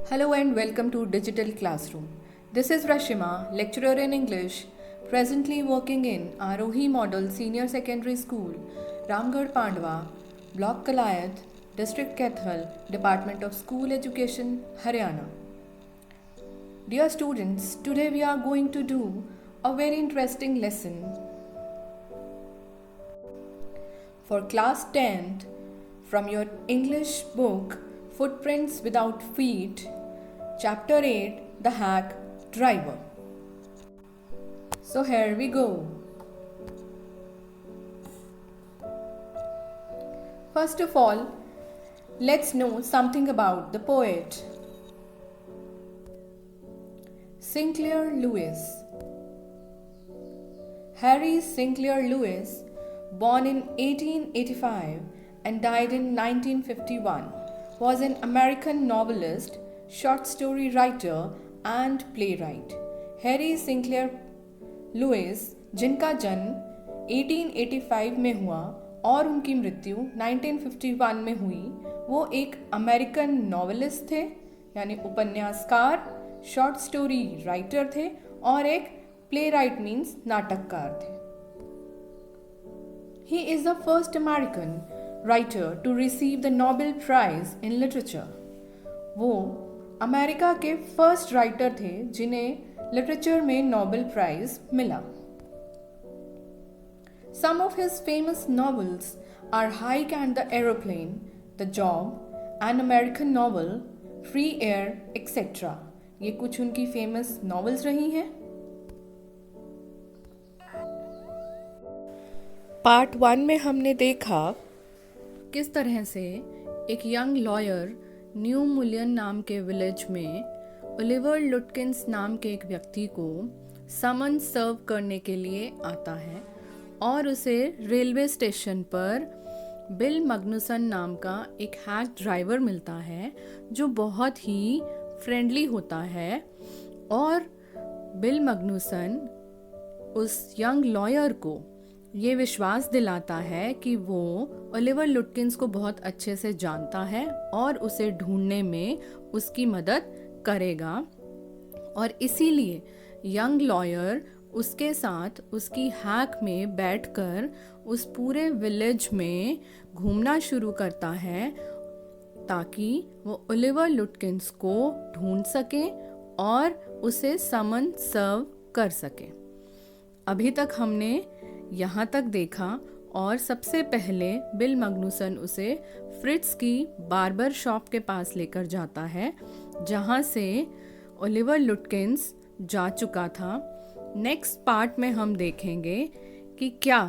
Hello and welcome to Digital Classroom. This is Rashima, lecturer in English, presently working in Arohi Model Senior Secondary School, Ramgarh Pandwa, Block Kalayat, District Kaithal, Department of School Education, Haryana. Dear students, today we are going to do a very interesting lesson for class 10th from your English book Footprints Without Feet, Chapter 8 The Hack Driver. So here we go. First of all, let's know something about the poet. Sinclair Lewis. Harry Sinclair Lewis, born in 1885 and died in 1951, was an American novelist, short story writer and playwright. Harry Sinclair Lewis, जिनका जन्म 1885 में हुआ और उनकी मृत्यु 1951 में हुई, वो एक अमेरिकन नॉवेलिस्ट थे यानी उपन्यासकार, शॉर्ट स्टोरी राइटर थे और एक प्लेराइट मीन्स नाटककार थे. He is the first American writer to receive the Nobel Prize in Literature. वो अमेरिका के फर्स्ट राइटर थे जिन्हें लिटरेचर में नोबेल प्राइज मिला. Some of his famous novels are Hike and the Aeroplane, The Job, An American Novel, Free Air, etc. ये कुछ उनकी famous novels रही हैं. पार्ट 1 में हमने देखा किस तरह से एक यंग लॉयर न्यू मुलियन नाम के विलेज में ओलिवर लुटकिंस नाम के एक व्यक्ति को समन सर्व करने के लिए आता है और उसे रेलवे स्टेशन पर बिल मैग्नुसन नाम का एक हैक ड्राइवर मिलता है जो बहुत ही फ्रेंडली होता है. और बिल मैग्नुसन उस यंग लॉयर को ये विश्वास दिलाता है कि वो ओलिवर लुटकिंस को बहुत अच्छे से जानता है और उसे ढूंढने में उसकी मदद करेगा. और इसीलिए यंग लॉयर उसके साथ उसकी हैक में बैठकर उस पूरे विलेज में घूमना शुरू करता है ताकि वो ओलिवर लुटकिंस को ढूंढ सके और उसे समन सर्व कर सके. अभी तक हमने यहाँ तक देखा और सबसे पहले बिल मैग्नुसन उसे फ्रिट्स की बार्बर शॉप के पास लेकर जाता है जहाँ से ओलिवर लुटकिंस जा चुका था. नेक्स्ट पार्ट में हम देखेंगे कि क्या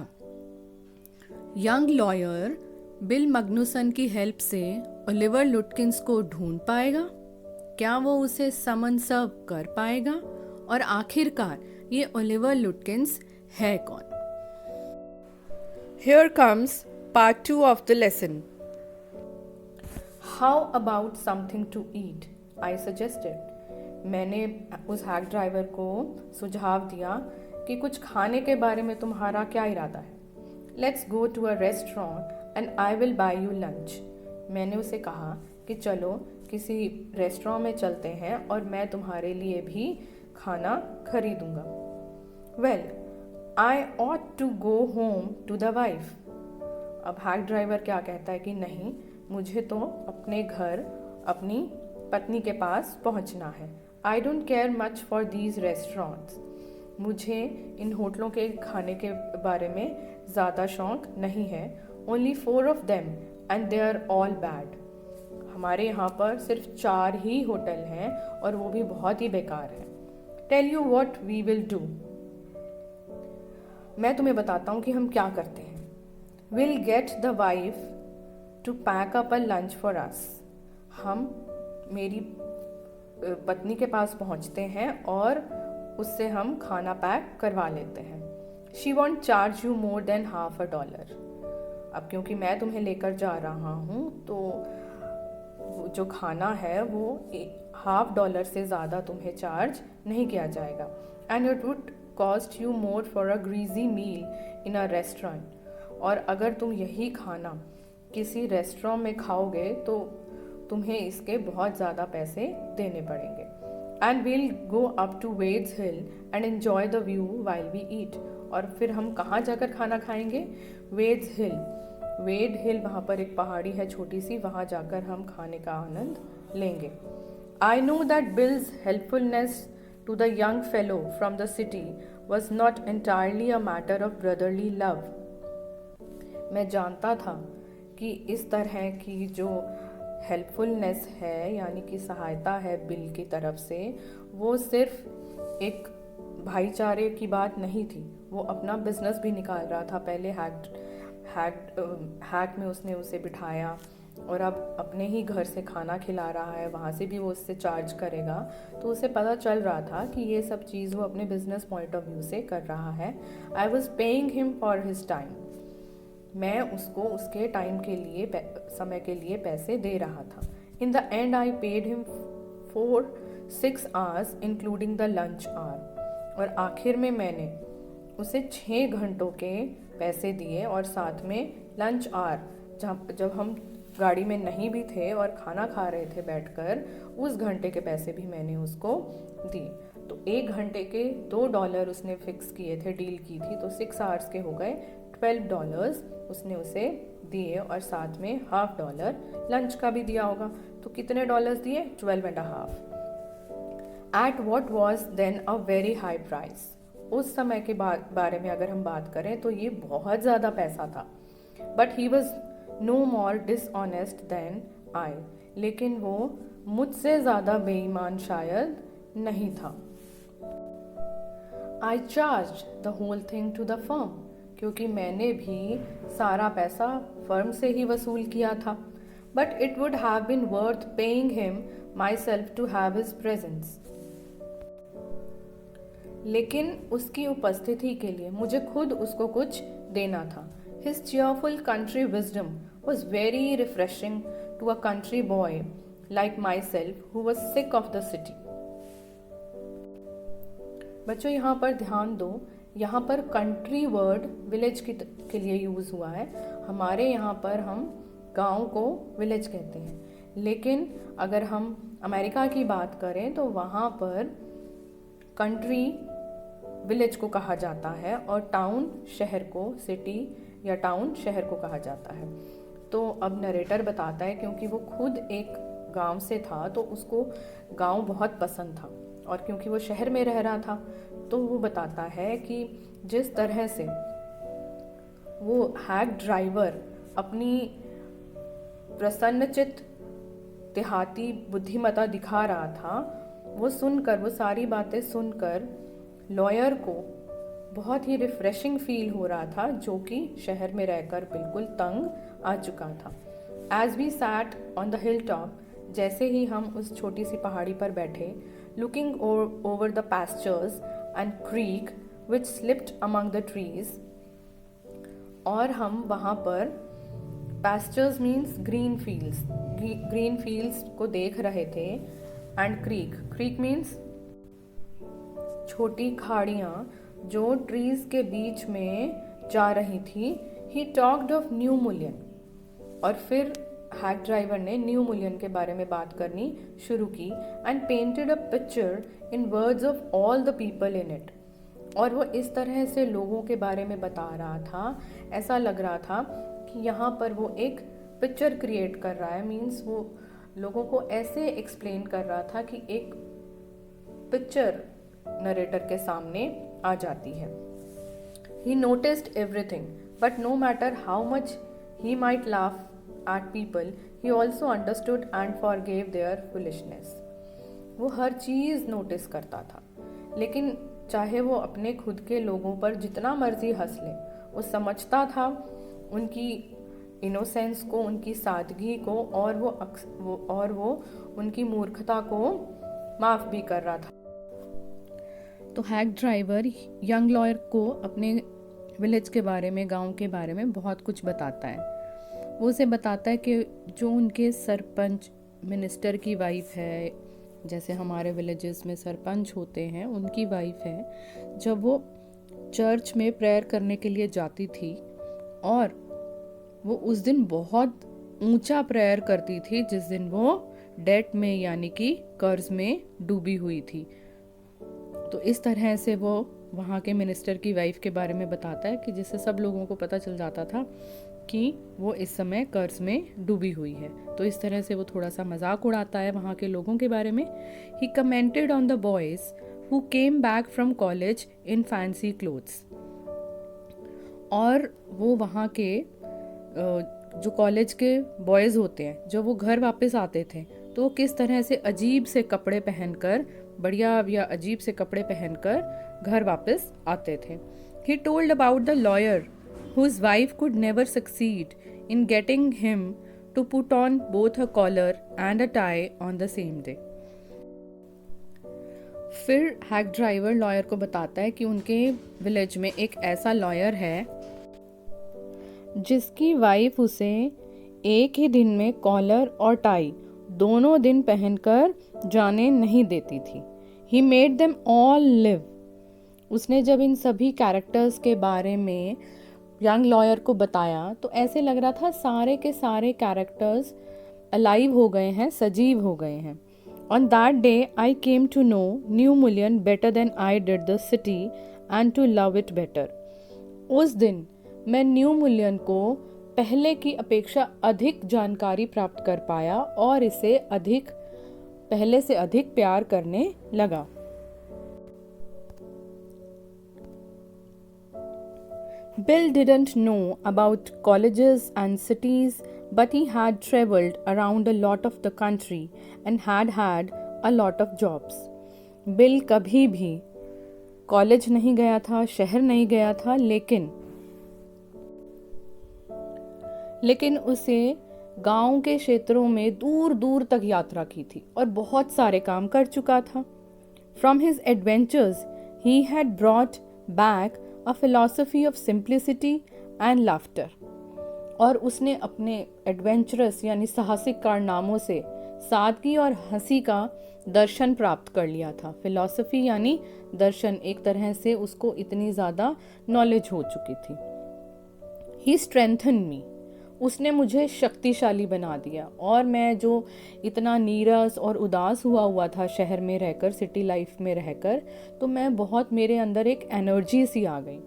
यंग लॉयर बिल मैग्नुसन की हेल्प से ओलिवर लुटकिंस को ढूंढ पाएगा, क्या वो उसे समन सर्व कर पाएगा और आखिरकार ये ओलिवर लुटकिंस है कौन. Here comes part 2 of the lesson. How about something to eat? I suggested. मैंने उस हैक ड्राइवर को सुझाव दिया कि कुछ खाने के बारे में तुम्हारा क्या इरादा है. Let's go to a restaurant and I will buy you lunch. मैंने उसे कहा कि चलो किसी रेस्टोरेंट में चलते हैं और मैं तुम्हारे लिए भी खाना खरीदूंगा. Well, I ought to go home to the wife. अब हैक ड्राइवर क्या कहता है कि नहीं, मुझे तो अपने घर अपनी पत्नी के पास पहुंचना है. I don't care much for these restaurants. मुझे इन होटलों के खाने के बारे में ज़्यादा शौक नहीं है. Only 4 of them and they are all bad. हमारे यहाँ पर सिर्फ 4 ही होटल हैं और वो भी बहुत ही बेकार हैं. Tell you what we will do. मैं तुम्हें बताता हूँ कि हम क्या करते हैं. We'll get the wife to pack up a lunch for us. हम मेरी पत्नी के पास पहुँचते हैं और उससे हम खाना पैक करवा लेते हैं. She won't charge you more than $50. अब क्योंकि मैं तुम्हें लेकर जा रहा हूँ तो जो खाना है वो $50 से ज़्यादा तुम्हें चार्ज नहीं किया जाएगा. And it would cost you more for a greasy meal in a restaurant. और अगर तुम यही खाना किसी रेस्टोरेंट में खाओगे तो तुम्हें इसके बहुत ज़्यादा पैसे देने पड़ेंगे। And we'll go up to Wade's Hill and enjoy the view while we eat. और फिर हम कहाँ जाकर खाना खाएंगे? वेड्स हिल। वेड हिल, वहाँ पर एक पहाड़ी है छोटी सी, वहाँ जाकर हम खाने का आनंद लेंगे। I know that Bill's helpfulness to the young fellow from the city was not entirely a matter of brotherly love. मैं जानता था कि इस तरह की जो हेल्पफुलनेस है, यानी कि सहायता है बिल की तरफ से, वो सिर्फ एक भाईचारे की बात नहीं थी। वो अपना बिजनेस भी निकाल रहा था। पहले हैक में उसने उसे बिठाया और अब अपने ही घर से खाना खिला रहा है, वहाँ से भी वो उससे चार्ज करेगा। तो उसे पता चल रहा था कि ये सब चीज़ वो अपने बिजनेस पॉइंट ऑफ व्यू से कर रहा है। I was paying him for his time. मैं उसको उसके टाइम के लिए, समय के लिए पैसे दे रहा था। In the and I paid him for 6 hours including the lunch hour. और आखिर में मैंने उसे 6 घंटों के पैसे दिए और साथ में लंच आवर, जब हम गाड़ी में नहीं भी थे और खाना खा रहे थे बैठकर, उस घंटे के पैसे भी मैंने उसको दिए। तो 1 घंटे के $2 उसने फिक्स किए थे, डील की थी, तो 6 hours के हो गए $12 उसने उसे दिए और साथ में $1/2 लंच का भी दिया होगा। तो कितने डॉलर्स दिए? 12.5। At what was then a very high price. उस समय के बारे में अगर हम बात करें तो ये बहुत ज़्यादा पैसा था। But he was no more dishonest than I. लेकिन वो मुझसे ज़्यादा बेईमान शायद नहीं था। I charge the whole thing to the firm, क्योंकि मैंने भी सारा पैसा फर्म से ही वसूल किया था। But it would have been worth paying him myself to have his presence. लेकिन उसकी उपस्थिति के लिए मुझे खुद उसको कुछ देना था। His cheerful country wisdom was very refreshing to a country boy like myself who was sick of the city. बच्चों यहाँ पर ध्यान दो, यहाँ पर कंट्री वर्ड विलेज के लिए यूज़ हुआ है। हमारे यहाँ पर हम गांव को विलेज कहते हैं, लेकिन अगर हम अमेरिका की बात करें तो वहाँ पर कंट्री विलेज को कहा जाता है और टाउन शहर को, सिटी या टाउन शहर को कहा जाता है। तो अब नरेटर बताता है, क्योंकि वो खुद एक गांव से था तो उसको गांव बहुत पसंद था, और क्योंकि वो शहर में रह रहा था तो वो बताता है कि जिस तरह से वो हैक ड्राइवर अपनी प्रसन्नचित्त देहाती बुद्धिमत्ता दिखा रहा था, वो सारी बातें सुनकर लॉयर को बहुत ही रिफ्रेशिंग फील हो रहा था, जो कि शहर में रहकर बिल्कुल तंग आ चुका था। As we sat on the hill top, जैसे ही हम उस छोटी सी पहाड़ी पर बैठे, looking over the pastures and creek which slipped among the trees, और हम वहाँ पर पास्चर्स मीन्स ग्रीन फील्ड्स को देख रहे थे, एंड क्रीक मीन्स छोटी खाड़ियाँ जो ट्रीज के बीच में जा रही थी। ही टॉक्ड ऑफ न्यू मुलियन, और फिर हैक ड्राइवर ने न्यू मुलियन के बारे में बात करनी शुरू की। And painted a picture in words of all the people in it, और वो इस तरह से लोगों के बारे में बता रहा था, ऐसा लग रहा था कि यहाँ पर वो एक पिक्चर क्रिएट कर रहा है। मीन्स वो लोगों को ऐसे एक्सप्लेन कर रहा था कि एक पिक्चर नरेटर के सामने आ जाती है। He noticed everything, but no matter how much he might laugh at people, he also understood and forgave their foolishness. वो हर चीज़ नोटिस करता था, लेकिन चाहे वो अपने खुद के लोगों पर जितना मर्जी हंस ले, वो समझता था उनकी इनोसेंस को, उनकी सादगी को, और वो उनकी मूर्खता को माफ़ भी कर रहा था। तो हैक ड्राइवर यंग लॉयर को अपने विलेज के बारे में, गांव के बारे में बहुत कुछ बताता है। वो उसे बताता है कि जो उनके सरपंच, मिनिस्टर की वाइफ है, जैसे हमारे विलेजेस में सरपंच होते हैं, उनकी वाइफ है, जब वो चर्च में प्रेयर करने के लिए जाती थी और वो उस दिन बहुत ऊंचा प्रेयर करती थी जिस दिन वो डेट में यानी कि कर्ज में डूबी हुई थी। तो इस तरह से वो वहाँ के मिनिस्टर की वाइफ के बारे में बताता है कि जिससे सब लोगों को पता चल जाता था कि वो इस समय कर्ज में डूबी हुई है। तो इस तरह से वो थोड़ा सा मजाक उड़ाता है वहाँ के लोगों के बारे में। He commented on the boys who came back from college in fancy clothes. और वो वहाँ के जो कॉलेज के बॉयज़ होते हैं जब वो घर वापस आते थे तो किस तरह से अजीब से कपड़े पहनकर, बढ़िया या अजीब से कपड़े पहनकर घर वापस आते थे। He told about the lawyer whose wife could never succeed in getting him to put on both a collar and a tie on the same day. फिर हैक ड्राइवर लॉयर को बताता है कि उनके विलेज में एक ऐसा लॉयर है जिसकी वाइफ उसे एक ही दिन में कॉलर और टाई दोनों दिन पहनकर जाने नहीं देती थी। He made them all live. उसने जब इन सभी कैरेक्टर्स के बारे में यंग लॉयर को बताया तो ऐसे लग रहा था सारे के सारे कैरेक्टर्स अलाइव हो गए हैं, सजीव हो गए हैं। On that day I came to know New Mullion better than I did the city and to love it better. उस दिन मैं न्यू मुलियन को पहले की अपेक्षा अधिक जानकारी प्राप्त कर पाया और इसे पहले से अधिक प्यार करने लगा। Bill didn't know about colleges and cities, but he had traveled around a lot of the country and had had a lot of jobs. Bill कभी भी कॉलेज नहीं गया था, शहर नहीं गया था, लेकिन उसे गांव के क्षेत्रों में दूर दूर तक यात्रा की थी और बहुत सारे काम कर चुका था। From his adventures, he had brought back a philosophy of simplicity and laughter. और उसने अपने एडवेंचरस यानी साहसिक कारनामों से सादगी और हंसी का दर्शन प्राप्त कर लिया था। फिलॉसफी यानी दर्शन, एक तरह से उसको इतनी ज़्यादा नॉलेज हो चुकी थी। ही स्ट्रेंथन मी, उसने मुझे शक्तिशाली बना दिया और मैं जो इतना नीरस और उदास हुआ था शहर में रहकर, सिटी लाइफ में रहकर, तो मैं बहुत, मेरे अंदर एक एनर्जी सी आ गई।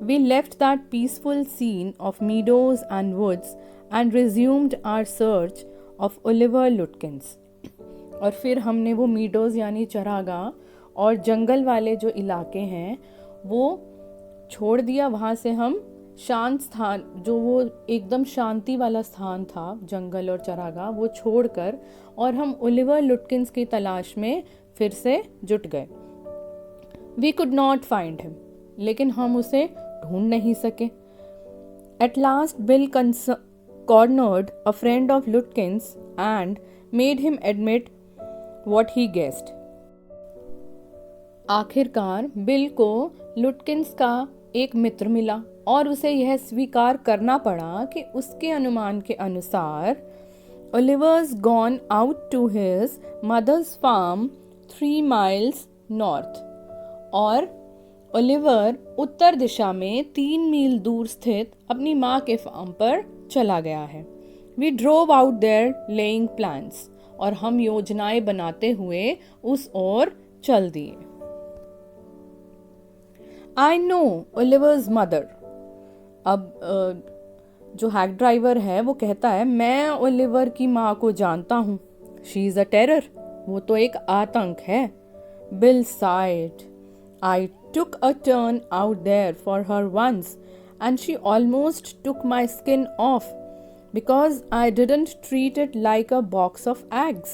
We left that peaceful scene of meadows and woods and resumed our search of Oliver Lutkins. और फिर हमने वो मीडोज यानी चरागाह और जंगल वाले जो इलाके हैं वो छोड़ दिया। वहाँ से हम शांत स्थान, जो वो एकदम शांति वाला स्थान था, जंगल और चरागाह, वो छोड़कर और हम ओलिवर लुटकिंस की तलाश में फिर से जुट गए। We could not find him, लेकिन हम उसे ढूंढ नहीं सके। At last Bill cornered a friend of Lutkins and made him admit what he guessed. आखिरकार बिल को लुटकिंस का एक मित्र मिला और उसे यह स्वीकार करना पड़ा कि उसके अनुमान के अनुसार Oliver's gone out to his mother's farm 3 miles north, और ओलिवर उत्तर दिशा में 3 मील दूर स्थित अपनी माँ के फार्म पर चला गया है। We drove out there laying plans, और हम योजनाएं बनाते हुए उस ओर चल दिए। I know Oliver's mother. अब जो हैक ड्राइवर है वो कहता है, मैं ओलिवर की माँ को जानता हूँ। शी इज अ टेरर, वो तो एक आतंक है। Bill side, I took a turn out there for her once and she almost took my skin off because I didn't treat it like a box of eggs.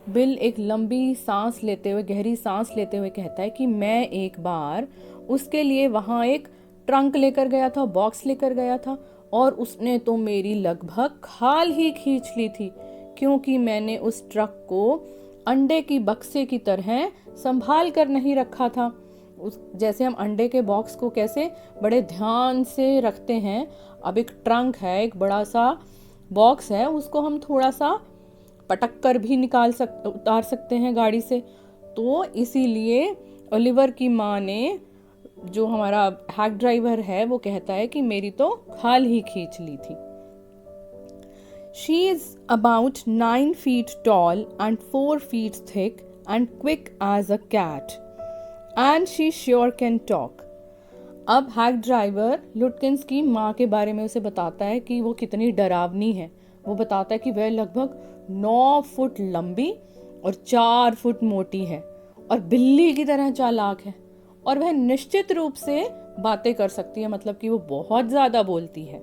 Bill एक लंबी सांस लेते हुए, गहरी सांस लेते हुए कहता है कि मैं एक बार उसके लिए वहाँ एक ट्रंक लेकर गया था, बॉक्स लेकर गया था, और उसने तो मेरी लगभग खाल ही खींच ली थी, क्योंकि मैंने उस ट्रक को अंडे की बक्से की तरह संभाल कर नहीं रखा था। जैसे हम अंडे के बॉक्स को कैसे बड़े ध्यान से रखते हैं, अब एक ट्रंक है, एक बड़ा सा बॉक्स है, उसको हम थोड़ा सा पटक कर भी उतार सकते हैं गाड़ी से। तो इसीलिए ओलिवर की माँ ने, जो हमारा हैक ड्राइवर है, वो कहता है कि मेरी तो खाल ही खींच ली थी। She is about 9 feet tall and 4 feet thick and quick as a cat. And she sure can talk. अब हैक ड्राइवर लुटकिंस की माँ के बारे में उसे बताता है कि वो कितनी डरावनी है। वो बताता है कि वह लगभग 9 फुट लंबी और 4 फुट मोटी है और बिल्ली की तरह चालाक है और वह निश्चित रूप से बातें कर सकती है, मतलब कि वो बहुत ज्यादा बोलती है।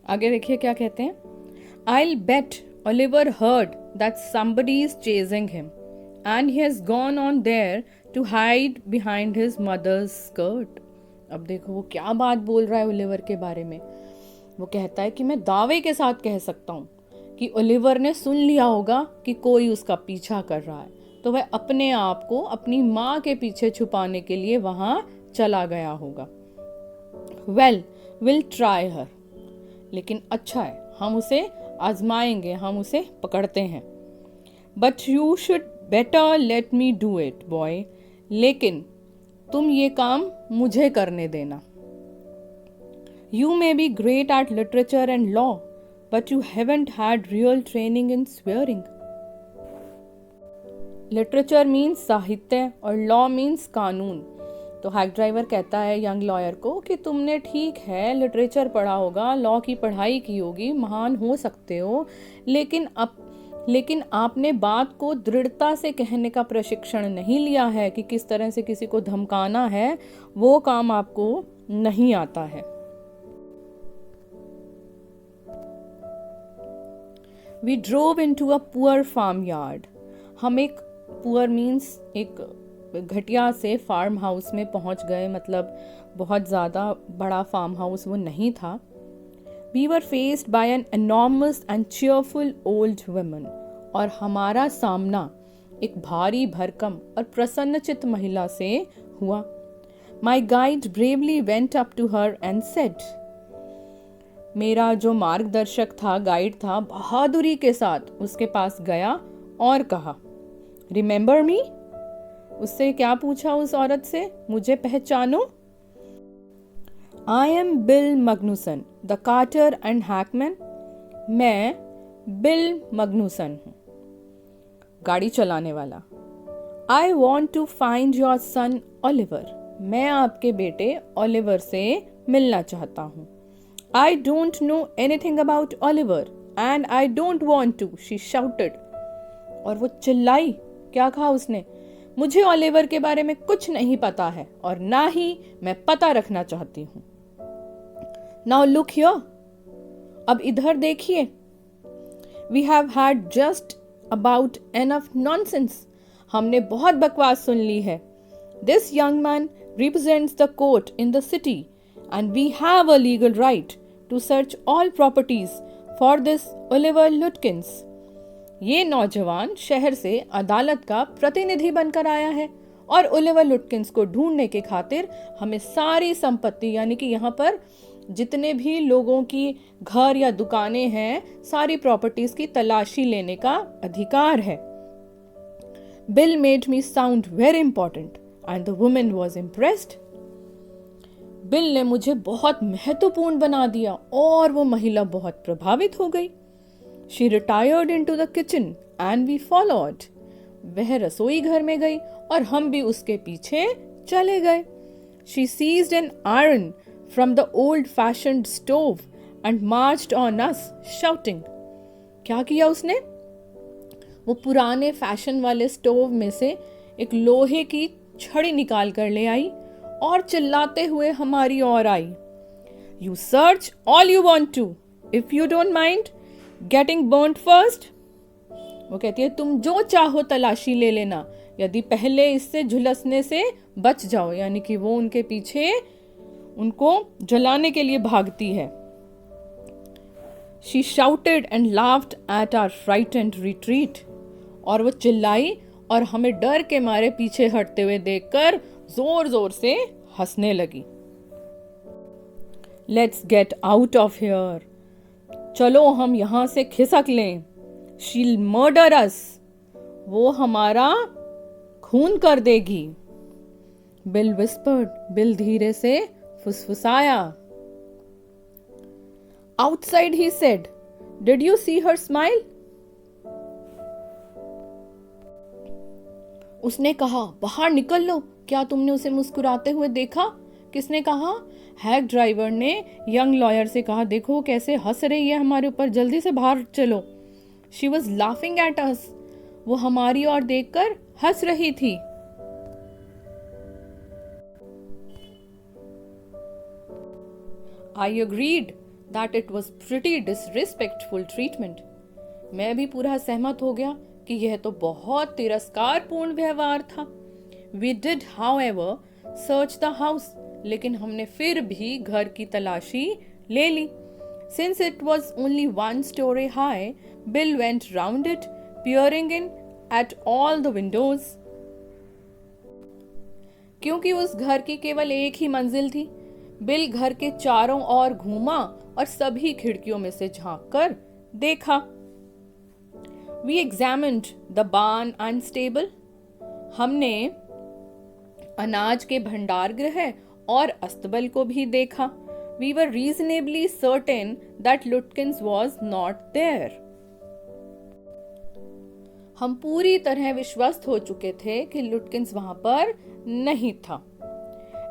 आगे देखिए क्या कहते हैं। I'll bet Oliver heard that somebody is chasing him and he has gone on there to hide behind his mother's skirt. अब देखो वो क्या बात बोल रहा है ओलिवर के बारे में। वो कहता है कि मैं दावे के साथ कह सकता हूँ कि ओलिवर ने सुन लिया होगा कि कोई उसका पीछा कर रहा है, तो वह अपने आप को अपनी माँ के पीछे छुपाने के लिए वहां चला गया होगा। Well, we'll try her. लेकिन अच्छा है, हम उसे आजमाएंगे, हम उसे पकड़ते हैं। But you should better let me do it, boy. लेकिन तुम ये काम मुझे करने देना। You may be great at literature and law, but you haven't had real training in swearing. Literature means साहित्य और law means कानून। तो हैक ड्राइवर कहता है यंग लॉयर को कि तुमने ठीक है लिटरेचर पढ़ा होगा, लॉ की पढ़ाई की होगी, महान हो सकते हो, लेकिन आपने बात को दृढ़ता से कहने का प्रशिक्षण नहीं लिया है कि किस तरह से किसी को धमकाना है, वो काम आपको नहीं आता है। We drove into a poor farmyard. हम एक पुअर मीन्स एक घटिया से फार्म हाउस में पहुंच गए, मतलब बहुत ज़्यादा बड़ा फार्म हाउस वो नहीं था। We were faced by an enormous and cheerful old woman. और हमारा सामना एक भारी भरकम और प्रसन्नचित्त महिला से हुआ। My guide bravely went up to her and said. मेरा जो मार्गदर्शक था, गाइड था, बहादुरी के साथ उसके पास गया और कहा, Remember me? उससे क्या पूछा उस औरत से, मुझे पहचानो? I am Bill Magnuson, the carter and hackman. मैं बिल मग्नुसन हूँ, गाड़ी चलाने वाला। I want to find your son Oliver. मैं आपके बेटे ओलिवर से मिलना चाहता हूँ। I don't know anything about Oliver and I don't want to, she shouted. और वो चिल्लाई। क्या कहा उसने? मुझे ओलिवर के बारे में कुछ नहीं पता है और ना ही मैं पता रखना चाहती हूँ। Now look here. अब इधर देखिए। We have had just about enough nonsense. हमने बहुत बकवास सुन ली है। This young man represents the court in the city and we have a legal right to search all properties for this Oliver Lutkins. ये नौजवान शहर से अदालत का प्रतिनिधि बनकर आया है और ओलिवर लुटकिंस को ढूंढने के खातिर हमें सारी संपत्ति, यानी कि यहाँ पर जितने भी लोगों की घर या दुकानें हैं, सारी प्रॉपर्टीज की तलाशी लेने का अधिकार है। Bill made me sound very important and the woman was impressed. Bill ने मुझे बहुत महत्वपूर्ण बना दिया और वो महिला बहुत प्रभावित हो गई. She retired into the kitchen and we followed. वह रसोई घर में गई और हम भी उसके पीछे चले गए. She seized an iron from the old fashioned stove and marched on us shouting. क्या किया उसने? वो पुराने फैशन वाले स्टोव में से एक लोहे की छड़ी निकाल कर ले आई और चिल्लाते हुए हमारी ओर आई. You search all you want to, if you don't mind getting burned first. वो कहती है तुम जो चाहो तलाशी ले लेना, यदि पहले इससे झुलसने से बच जाओ. यानी कि वो उनके पीछे उनको जलाने के लिए भागती है. She shouted and laughed at our frightened retreat. और वो चिल्लाई और हमें डर के मारे पीछे हटते हुए देखकर जोर जोर से हंसने लगी. Let's get out of here. चलो हम यहां से खिसक लें. She'll murder us. वो हमारा खून कर देगी. Bill whispered. बिल धीरे से फुसफुसाया. Outside, he said, "Did you see her smile?" उसने कहा, बाहर निकल लो, क्या तुमने उसे मुस्कुराते हुए देखा? किसने कहा? हैक ड्राइवर ने यंग लॉयर से कहा, देखो कैसे हंस रही है हमारे ऊपर, जल्दी से बाहर चलो। She was laughing at us. वो हमारी ओर देखकर हंस रही थी। आई agreed that it was pretty disrespectful treatment. मैं भी पूरा सहमत हो गया कि यह तो बहुत तिरस्कारपूर्ण व्यवहार था। We did however search the house, लेकिन हमने फिर भी घर की तलाशी ले ली। Since it was only 1 story high, Bill went round it, peering in at all the windows। क्योंकि उस घर की केवल एक ही मंजिल थी, बिल घर के चारों ओर घूमा और सभी खिड़कियों में से झांक कर देखा। We examined the barn and stable। हमने अनाज के भंडार गृह और अस्तबल को भी देखा। We were reasonably certain that Lutkins was not there। हम पूरी तरह विश्वस्त हो चुके थे कि लुटकिंस वहां पर नहीं था।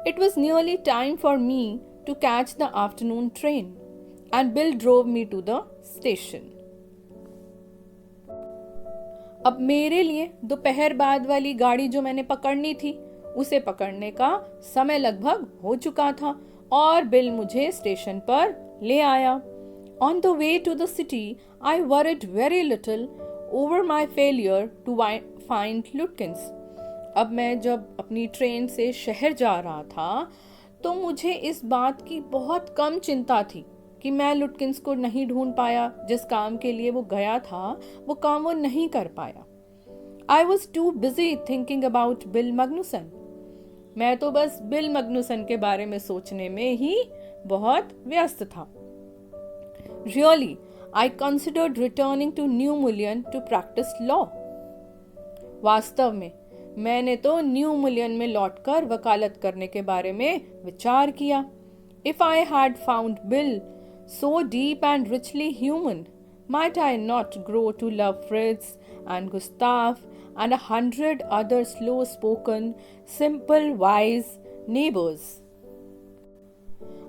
It was nearly time for me to catch the afternoon train, and Bill drove me to the station। अब मेरे लिए दोपहर बाद वाली गाड़ी जो मैंने पकड़नी थी, उसे पकड़ने का समय लगभग हो चुका था और बिल मुझे स्टेशन पर ले आया। On the way to the city, I worried very little over my failure to find Lutkins। अब मैं जब अपनी ट्रेन से शहर जा रहा था, तो मुझे इस बात की बहुत कम चिंता थी कि मैं लुटकिंस को नहीं ढूंढ पाया। जिस काम के लिए वो गया था, वो काम वो नहीं कर पाया। I was too busy thinking about Bill Magnuson। मैं तो बस बिल मग्नुसन के बारे में सोचने में ही बहुत व्यस्त था। Really, I considered returning to New Mullion to practice law। वास्तव में मैंने तो न्यू मुलियन में लौटकर वकालत करने के बारे में विचार किया। If I had found Bill so deep and richly human, might I not grow to love Fritz and Gustav and 100 other slow-spoken, simple, wise neighbors।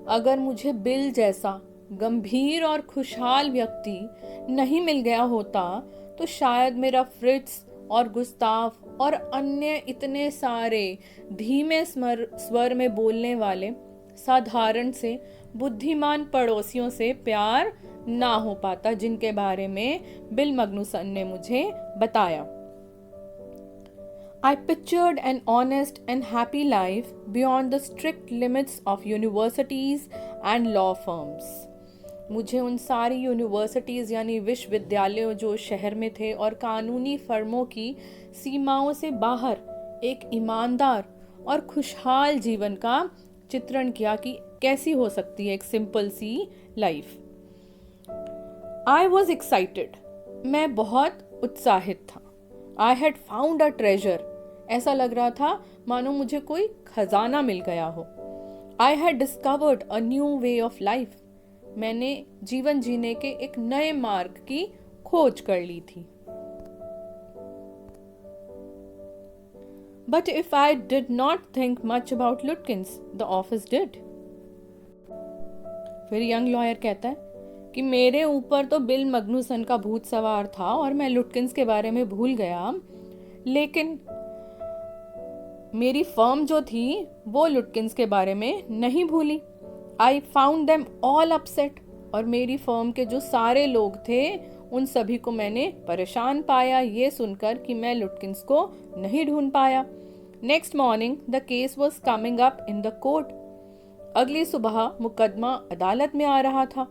अगर मुझे बिल जैसा गंभीर और खुशहाल व्यक्ति नहीं मिल गया होता, तो शायद मेरा फ्रिट्स और गुस्ताव और अन्य इतने सारे धीमे स्वर में बोलने वाले साधारण से बुद्धिमान पड़ोसियों से प्यार ना हो पाता, जिनके बारे में बिल मग्नुसन ने मुझे बताया। I pictured an honest and happy life beyond the strict limits of universities and law firms। मुझे उन सारी यूनिवर्सिटीज़ यानी विश्वविद्यालयों जो शहर में थे और कानूनी फर्मों की सीमाओं से बाहर एक ईमानदार और खुशहाल जीवन का चित्रण किया कि कैसी हो सकती है एक सिंपल सी लाइफ। I was excited. मैं बहुत उत्साहित था। I had found a treasure. ऐसा लग रहा था मानो मुझे कोई खजाना मिल गया हो। I had discovered a new way of life. मैंने जीवन जीने के एक नए मार्ग की खोज कर ली थी। But if I did not think much about Lutkins, the office did। फिर यंग लॉयर कहता है कि मेरे ऊपर तो बिल मग्नुसन का भूत सवार था और मैं लुटकिंस के बारे में भूल गया, लेकिन मेरी फर्म जो थी वो लुटकिंस के बारे में नहीं भूली। I found them all upset. और मेरी फर्म के जो सारे लोग थे उन सभी को मैंने परेशान पाया ये सुनकर कि मैं लुटकिंस को नहीं ढूंढ पाया। Next morning the case was coming up in the court. अगली सुबह मुकदमा अदालत में आ रहा था।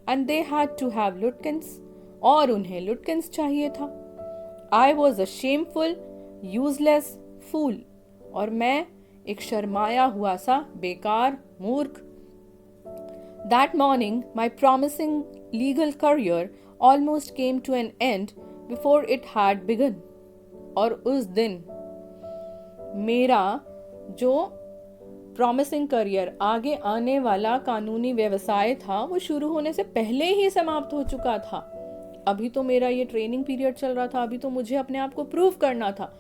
And they had to have Lutkins. और उन्हें लुटकिंस चाहिए था। I was a shameful useless fool. और मैं एक शर्माया हुआ सा बेकार मूर्ख। That morning, my promising legal career almost came to an end before it had begun। और उस दिन मेरा जो प्रॉमिसिंग करियर, आगे आने वाला कानूनी व्यवसाय था, वो शुरू होने से पहले ही समाप्त हो चुका था। अभी तो मेरा ये ट्रेनिंग पीरियड चल रहा था, अभी तो मुझे अपने आप को प्रूव करना था,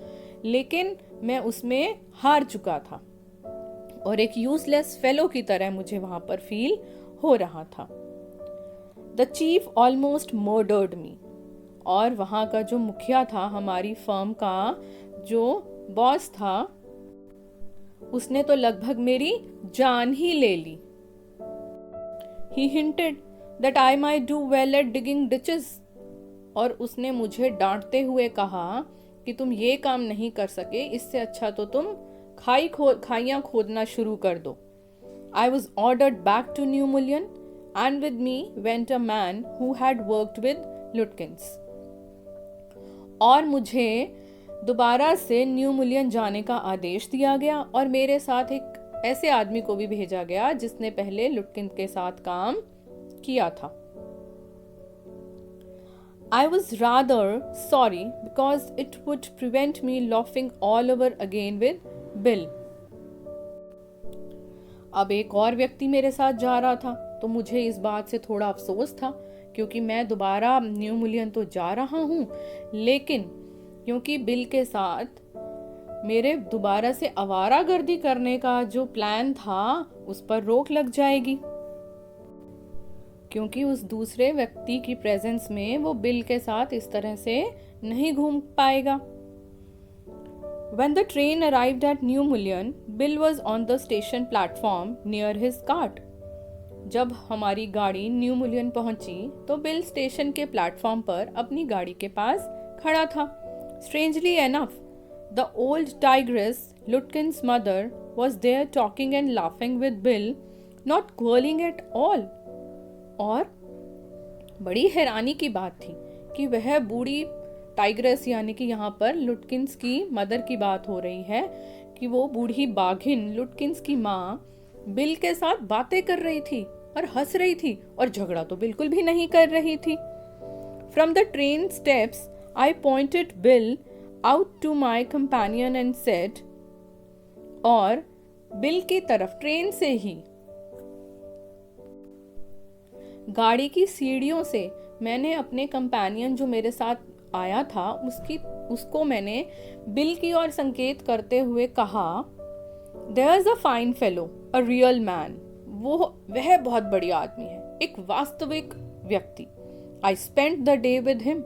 लेकिन मैं उसमें हार चुका था और एक यूजलेस फेलो की तरह मुझे वहां पर फील हो रहा था। द चीफ ऑलमोस्ट मर्डर्ड मी, और वहां का जो मुखिया था, हमारी फर्म का जो बॉस था, उसने तो लगभग मेरी जान ही ले ली। He hinted that I might do well at digging ditches, और उसने मुझे डांटते हुए कहा कि तुम ये काम नहीं कर सके, इससे अच्छा तो तुम खाइयां खोदना शुरू कर दो। I was ordered back to New Mullion, and with me went a man who had worked with Lutkins. और मुझे दोबारा से न्यू मुलियन जाने का आदेश दिया गया और मेरे साथ एक ऐसे आदमी को भी भेजा गया जिसने पहले लुटकिन के साथ काम किया था। I was rather sorry because it would prevent me laughing all over again with Bill. अब एक और व्यक्ति मेरे साथ जा रहा था, तो मुझे इस बात से थोड़ा अफसोस था, क्योंकि मैं दोबारा न्यू मुलियन तो जा रहा हूँ, लेकिन क्योंकि बिल के साथ मेरे दोबारा से आवारागर्दी करने का जो प्लान था उस पर रोक लग जाएगी, क्योंकि उस दूसरे व्यक्ति की प्रेजेंस में वो बिल के साथ इस तरह से नहीं घूम पाएगा। When the train arrived at New Mullion, Bill was on the station platform near his cart. जब हमारी गाड़ी न्यू मुलियन पहुंची तो बिल स्टेशन के प्लेटफॉर्म पर अपनी गाड़ी के पास खड़ा था। Strangely enough, the old tigress, Lutkin's mother, was there talking and laughing with Bill, not quarreling at all. और बड़ी हैरानी की बात थी कि वह बूढ़ी टाइग्रेस, यानी कि यहाँ पर लुटकिंस की मदर की बात हो रही है, कि वो बूढ़ी बाघिन लुटकिंस की माँ बिल के साथ बातें कर रही थी और हंस रही थी और झगड़ा तो बिल्कुल भी नहीं कर रही थी। From the train steps, I pointed Bill out to my companion and said, और बिल की तरफ ट्रेन से ही गाड़ी की सीढ़ियों से मैंने अपने कंपेनियन जो मेरे साथ आया था उसको मैंने बिल की ओर संकेत करते हुए कहा, There's a fine fellow, a real man. वह बहुत बढ़िया आदमी है, एक वास्तविक व्यक्ति। I spent the day with him.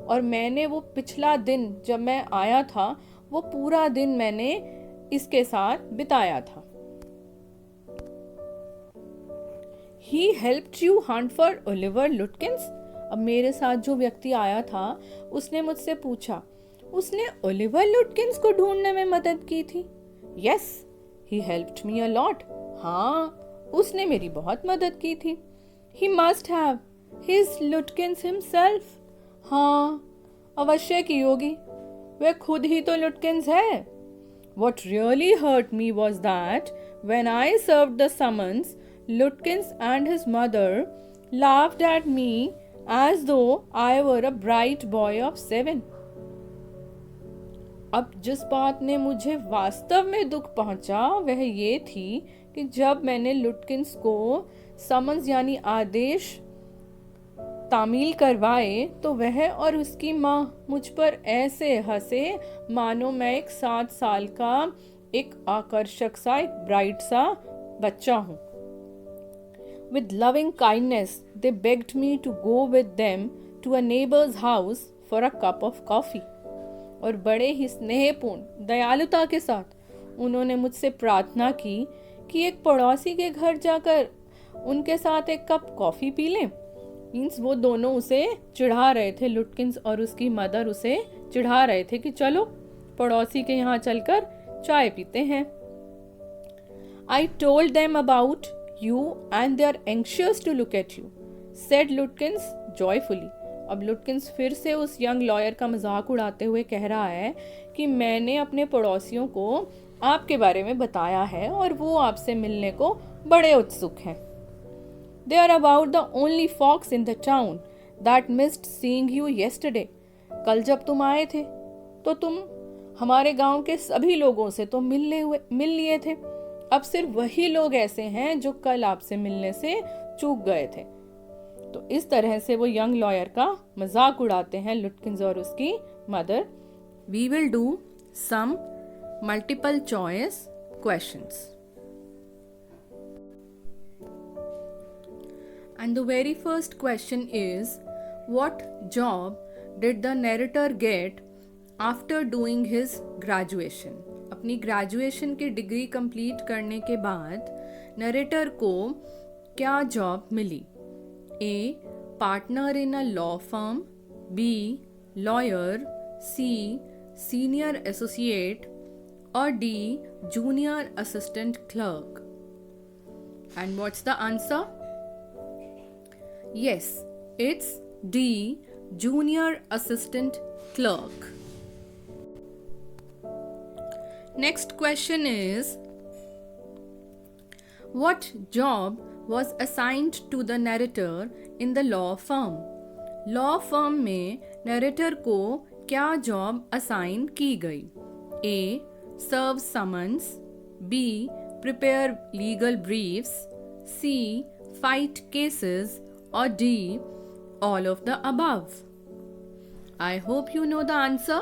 और मैंने वो पिछला दिन जब मैं आया था, वो पूरा दिन मैंने इसके साथ बिताया था। He helped you hunt for Oliver Lutkins? अब मेरे साथ जो व्यक्ति आया था उसने मुझसे पूछा, उसने ओलिवर लुटकिंस को ढूंढने में मदद की थी? Yes, he helped me a lot. हाँ, उसने मेरी बहुत मदद की थी। He must have. He's Lutkins himself. हाँ, अवश्य की होगी, वह खुद ही तो लुटकिंस है। What really hurt me was that when I served the summons, Lutkins and his mother laughed at me as though I were a bright boy of 7. अब जिस बात ने मुझे वास्तव में दुख पहुंचा वह ये थी कि जब मैंने लुटकिंस को समन्स यानी आदेश तामील करवाए तो वह और उसकी माँ मुझ पर ऐसे हंसे मानो मैं एक 7 साल का एक आकर्षक सा, एक ब्राइट सा बच्चा हूँ। With loving kindness, they begged me to go with them to a neighbor's house for a cup of coffee. और बड़े ही स्नेहपूर्ण दयालुता के साथ उन्होंने मुझसे प्रार्थना की कि एक पड़ोसी के घर जाकर उनके साथ एक कप कॉफी पी लें। मीन्स वो दोनों उसे चिढ़ा रहे थे, लुटकिंस और उसकी मदर उसे चिढ़ा रहे थे कि चलो पड़ोसी के यहाँ चलकर चाय पीते हैं। I told them about you and they are anxious to look at you, said Lutkins joyfully. अब लुटकिंस फिर से उस यंग लॉयर का मजाक उड़ाते हुए कह रहा है कि मैंने अपने पड़ोसियों को आपके बारे में बताया है और वो आपसे मिलने को बड़े उत्सुक हैं। They are about the only fox in the town that missed seeing you yesterday. कल जब तुम आए थे तो तुम हमारे गांव के सभी लोगों से तो मिल लिए थे, अब सिर्फ वही लोग ऐसे हैं जो कल आपसे मिलने से चूक गए थे। तो इस तरह से वो यंग लॉयर का मजाक उड़ाते हैं लुटकिंस और उसकी mother. We will do some multiple choice questions. And the very first question is, what job did the narrator get after doing his graduation? अपनी ग्रेजुएशन की डिग्री कंप्लीट करने के बाद नरेटर को क्या जॉब मिली? A. Partner in a law firm, B. Lawyer, C. Senior associate और D. Junior assistant clerk. And what's the answer? Yes, it's D. Junior Assistant Clerk. Next question is, what job was assigned to the narrator in the law firm? Law firm में narrator को क्या job assign की गई? A. Serve summons, B. Prepare legal briefs, C. Fight cases, or D. all of the above? I hope you know the answer.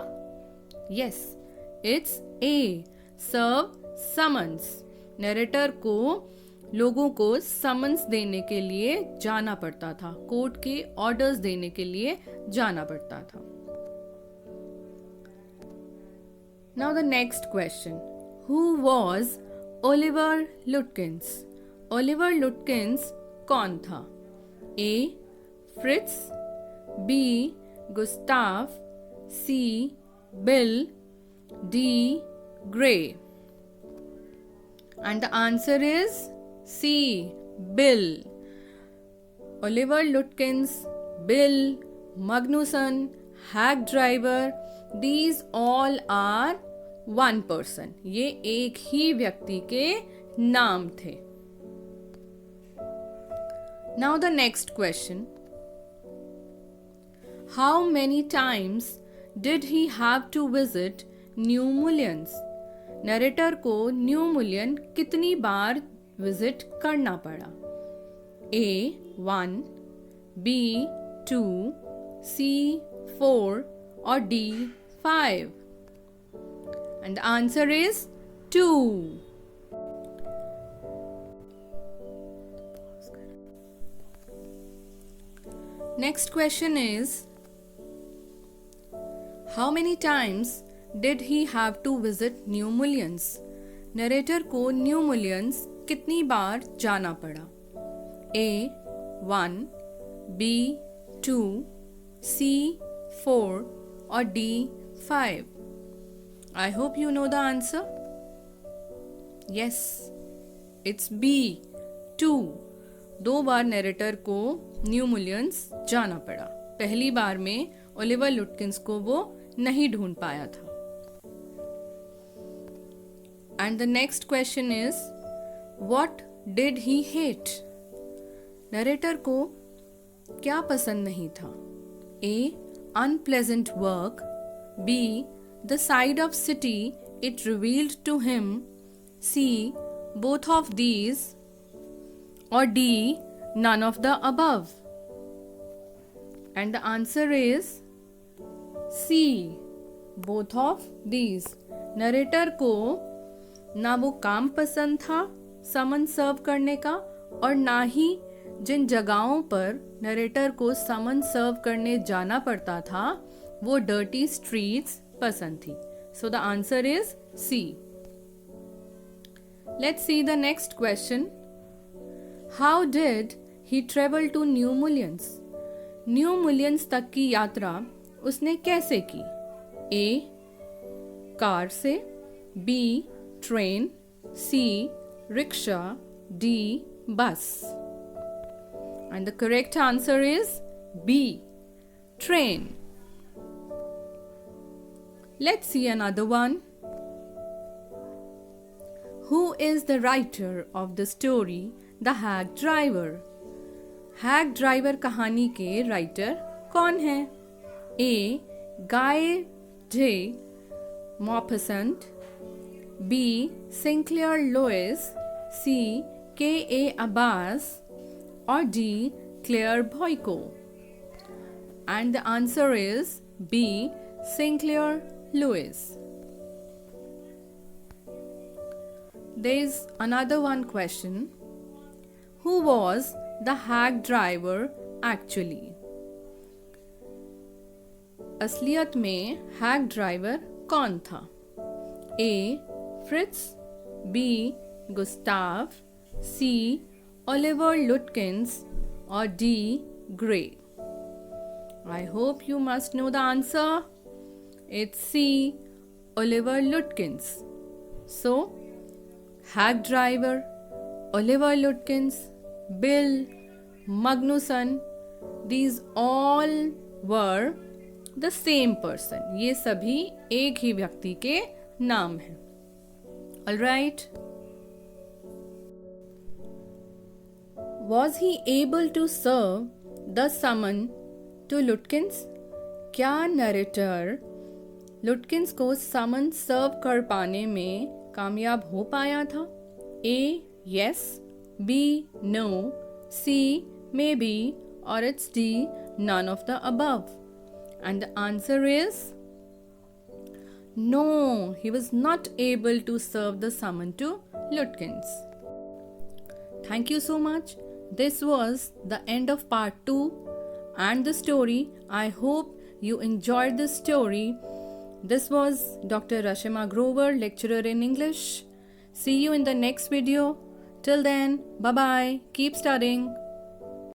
Yes, it's A. Serve summons. Narrator को लोगों को summons देने के लिए जाना पड़ता था, कोर्ट के ऑर्डर्स देने के लिए जाना पड़ता था। Now the next question. Who was Oliver Lutkins? Oliver Lutkins कौन था? A. Fritz, B. Gustav, C. Bill, D. Gray. And the answer is C. Bill. Oliver Lutkins, Bill, Magnusson, Hack Driver, these all are one person. ये एक ही व्यक्ति के नाम थे। Now the next question. How many times did he have to visit New Mullions? Narrator को new मुलियन कितनी बार visit करना पड़ा? A. 1, B. 2, C. 4 और D. 5? And the answer is 2. Next question is, how many times did he have to visit New Mullions? Narrator को new मुलियंस कितनी बार जाना पड़ा? A. 1, B. 2, C. 4 और D. 5? I hope you know the answer. Yes, it's B. 2. 2 bar narrator को new मुलियंस जाना पड़ा। पहली बार में ओलिवर लुटकिंस को वो नहीं ढूंढ पाया था। And the next question is, what did he hate? Narrator को क्या पसंद नहीं था? A. Unpleasant work, B. The side of city it revealed to him, C. Both of these और D. none of the above? And the answer is C. both of these. Narrator को ना वो काम पसंद था समन सर्व करने का, और ना ही जिन जगहों पर नरेटर को समन सर्व करने जाना पड़ता था वो डर्टी स्ट्रीट्स पसंद थी। So the answer is C. Let's see the next question. How did he travel to New Mullions? New Mullions तक की यात्रा उसने कैसे की? A. कार से, B. Train, C. Rickshaw, D. Bus. And the correct answer is B. train. Let's see another one. Who is the writer of the story The Hack Driver? Hack Driver कहानी के writer कौन है? A. Guy de Maupassant, B. Sinclair Lewis, C. K.A. Abbas, or D. Claire Boyko? And the answer is B. Sinclair Lewis. There is another one question. Who was the hack driver actually? असलियत में hack driver कौन था? A. Fritz, B. Gustav, C. Oliver Lutkins, or D. Gray? I hope you must know the answer. It's C. Oliver Lutkins. So, hack driver, Oliver Lutkins, Bill, Magnusson, these all were the same person. ये सभी एक ही व्यक्ति के नाम हैं. Alright. Was he able to serve the summon to Lutkins? क्या narrator लुटकिंस को समन सर्व कर पाने में कामयाब हो पाया था? A. Yes, B. No, C. Maybe, or it's D. None of the above. And the answer is no, he was not able to serve the summon to Lutkins. Thank you so much. This was the end of part 2 and the story. I hope you enjoyed this story. This was Dr. Rashima Grover, lecturer in English. See you in the next video. Till then, bye-bye. Keep studying.